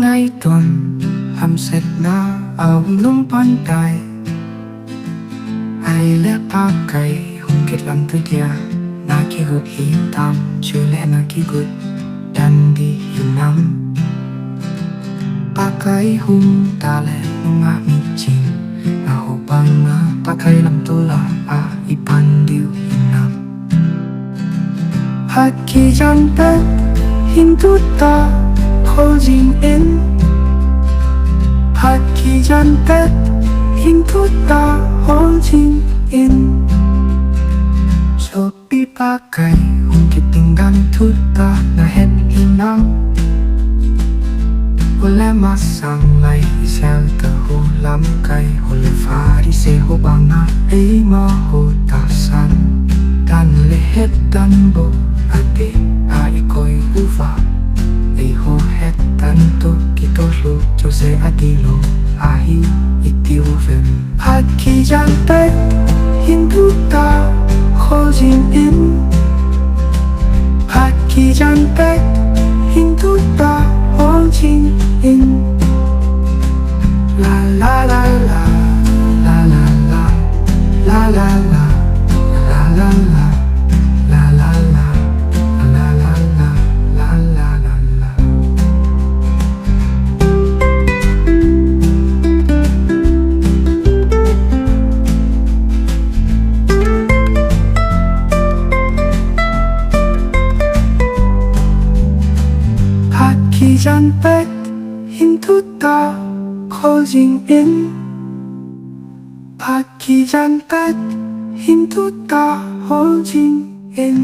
ngày tuần làm sệt na áo nung ban đài ai lẽ ba cây hùng kết làm thứ kia na kia gợi ý tam chưa lẽ na kia gợi dan đi hiểu năm ba cây hùng ta lẽ nung ngã mi chinh na hồ bang na ba cây làm tôi là ipan điều hiểu năm hạt kỳ jan pet hindu ta holding in Haki jantet hintu ta holding in Sopi pakai ungkit tinggang tuta na het inang Wala masang lay isel tahulam kay Huli farise ho banga ay mahutasan Dan lihet dan bo ati aikoy uva Ay ho het tanto kitolo Jose adilo ahi itiuven Haki jantai hindu ta holding in Haki jantai hindu ta holding in La la la la La la la La la la La la la La la la La la la La la la la Haki janpet hindu ta holding in Haki janpet hindu ta holding in